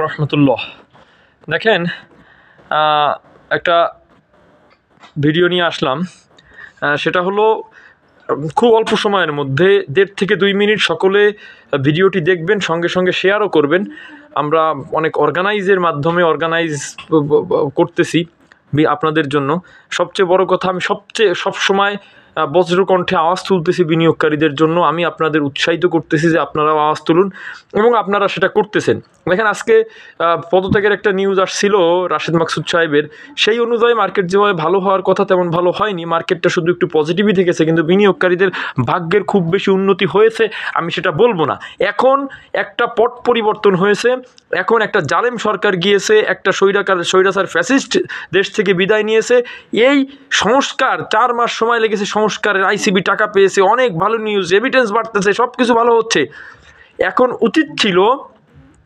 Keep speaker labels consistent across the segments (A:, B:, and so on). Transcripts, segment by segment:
A: রহমতুল্লাহ। দেখেন, একটা ভিডিও নিয়ে আসলাম। সেটা হলো খুব অল্প সময়ের মধ্যে 1.5 থেকে 2 মিনিট সকলে ভিডিওটি দেখবেন, সঙ্গে সঙ্গে শেয়ারও করবেন। আমরা অনেক অর্গানাইজ করতেছি আপনাদের জন্য। সবচেয়ে বড় কথা, আমি সবসময় বজ্রকণ্ঠে আওয়াজ তুলতেছি বিনিয়োগকারীদের জন্য। আমি আপনাদের উৎসাহিত করতেছি যে আপনারাও আওয়াজ তুলুন, এবং আপনারা সেটা করতেছেন। দেখেন, আজকে পদত্যাগের একটা নিউজ আসছিল রাশেদ মাকসুদ সাহেবের। সেই অনুযায়ী মার্কেট যেভাবে ভালো হওয়ার কথা তেমন ভালো হয়নি। মার্কেটটা শুধু একটু পজিটিভই থেকেছে, কিন্তু বিনিয়োগকারীদের ভাগ্যের খুব বেশি উন্নতি হয়েছে আমি সেটা বলবো না। এখন একটা পট পরিবর্তন হয়েছে। এখন একটা জালেম সরকার গিয়েছে, একটা স্বৈরাচার ফ্যাসিস্ট দেশ থেকে বিদায় নিয়েছে। এই সংস্কার 4 মাস সময় লেগেছে সংস্কারের। আইসিবি টাকা পেয়েছে, অনেক ভালো নিউজ, এভিডেন্স বাড়তেছে, সব কিছু ভালো হচ্ছে। এখন উচিত ছিল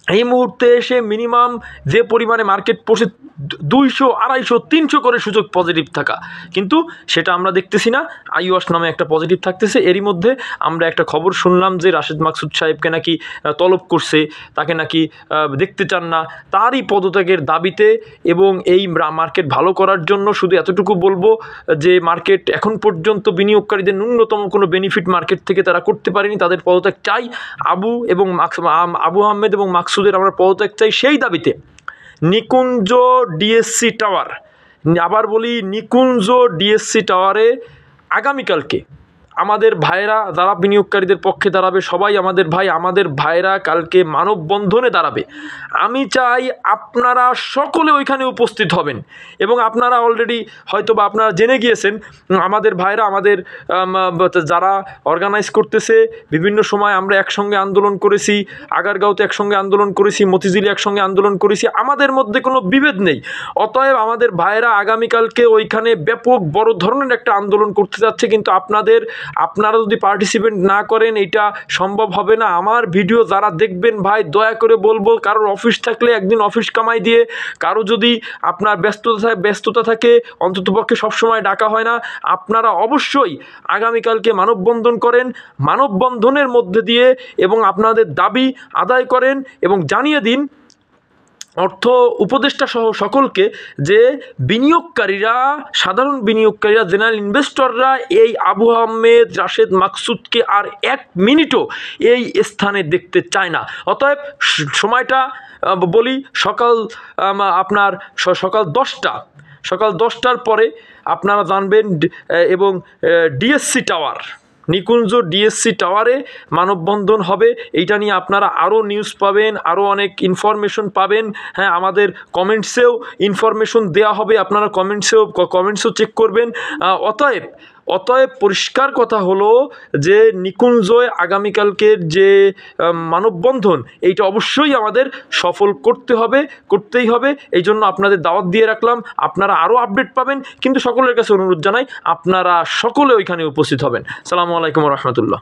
A: এই মুহূর্তে এসে মিনিমাম যে পরিমাণে মার্কেট পড়ছে 200, 250, 300 করে সূচক পজিটিভ থাকা, কিন্তু সেটা আমরা দেখতেছি না। আইওয়াস নামে একটা পজিটিভ থাকতেছে। এরই মধ্যে আমরা একটা খবর শুনলাম যে রাশেদ মাকসুদ সাহেবকে নাকি তলব করছে, তাকে নাকি দেখতে চান না, তারই পদত্যাগের দাবিতে। এবং এই মার্কেট ভালো করার জন্য শুধু এতটুকু বলবো যে মার্কেট এখন পর্যন্ত বিনিয়োগকারীদের ন্যূনতম কোনো বেনিফিট মার্কেট থেকে তারা করতে পারেনি। তাদের পদত্যাগ চাই। আবু আহমেদ এবং মাকসুদের আমরা পদত্যাগ চাই। সেই দাবিতে নিকুঞ্জ ডিএসসি টাওয়ার, আবার বলি নিকুঞ্জ ডিএসসি টাওয়ারে আগামীকালকে আমাদের ভাইরা যারা বিনিয়োগকারীদের পক্ষে দাঁড়াবে, সবাই আমাদের ভাইরা কালকে মানববন্ধনে দাঁড়াবে। আমি চাই আপনারা সকলে ওইখানে উপস্থিত হবেন। এবং আপনারা অলরেডি হয়তোবা আপনারা জেনে গিয়েছেন, আমাদের ভাইরা যারা অর্গানাইজ করতেছে, বিভিন্ন সময় আমরা একসঙ্গে আন্দোলন করেছি, আগারগাঁওতে একসঙ্গে আন্দোলন করেছি, মতিঝিলে একসঙ্গে আন্দোলন করেছি, আমাদের মধ্যে কোনো বিভেদ নেই। অতএব আমাদের ভাইরা আগামীকালকে ওইখানে ব্যাপক বড় ধরনের একটা আন্দোলন করতে যাচ্ছে। কিন্তু আপনারা যদি পার্টিসিপেট না করেন এটা সম্ভব হবে না। আমার ভিডিও যারা দেখবেন ভাই, দয়া করে বলবো, কারোর অফিস থাকলে একদিন অফিস কামাই দিয়ে, কারো যদি আপনার ব্যস্ততা থাকে, অন্ততপক্ষে সবসময় ডাকা হয় না, আপনারা অবশ্যই আগামীকালকে মানববন্ধন করেন। মানববন্ধনের মধ্যে দিয়ে এবং আপনাদের দাবি আদায় করেন এবং জানিয়ে দিন অর্থ উপদেষ্টা সহ সকলকে যে বিনিয়োগকারীরা, সাধারণ বিনিয়োগকারীরা, জেনারেল ইনভেস্টররা এই আবু আহমেদ, রাশেদ মাকসুদকে আর 1 মিনিটও এই স্থানে দেখতে চায় না। অতএব সময়টা বলি, সকাল 10টার পরে আপনারা জানবেন। এবং ডিএসসি টাওয়ার, নিকুঞ্জ ডিএসসি টাওয়ারে মানববন্ধন হবে। এইটা নিয়ে আপনারা আরও নিউজ পাবেন, আরও অনেক ইনফরমেশন পাবেন। হ্যাঁ, আমাদের কমেন্টসেও ইনফরমেশন দেওয়া হবে, আপনারা কমেন্টসও চেক করবেন। অতএব পরিষ্কার কথা হলো যে নিকুঞ্জয় আগামীকালকের যে মানববন্ধন, এইটা অবশ্যই আমাদের সফল করতেই হবে। এই জন্য আপনাদের দাওয়াত দিয়ে রাখলাম। আপনারা আরও আপডেট পাবেন, কিন্তু সকলের কাছে অনুরোধ জানাই আপনারা সকলে ওইখানে উপস্থিত হবেন। আসসালামু আলাইকুম রহমতুল্লাহ।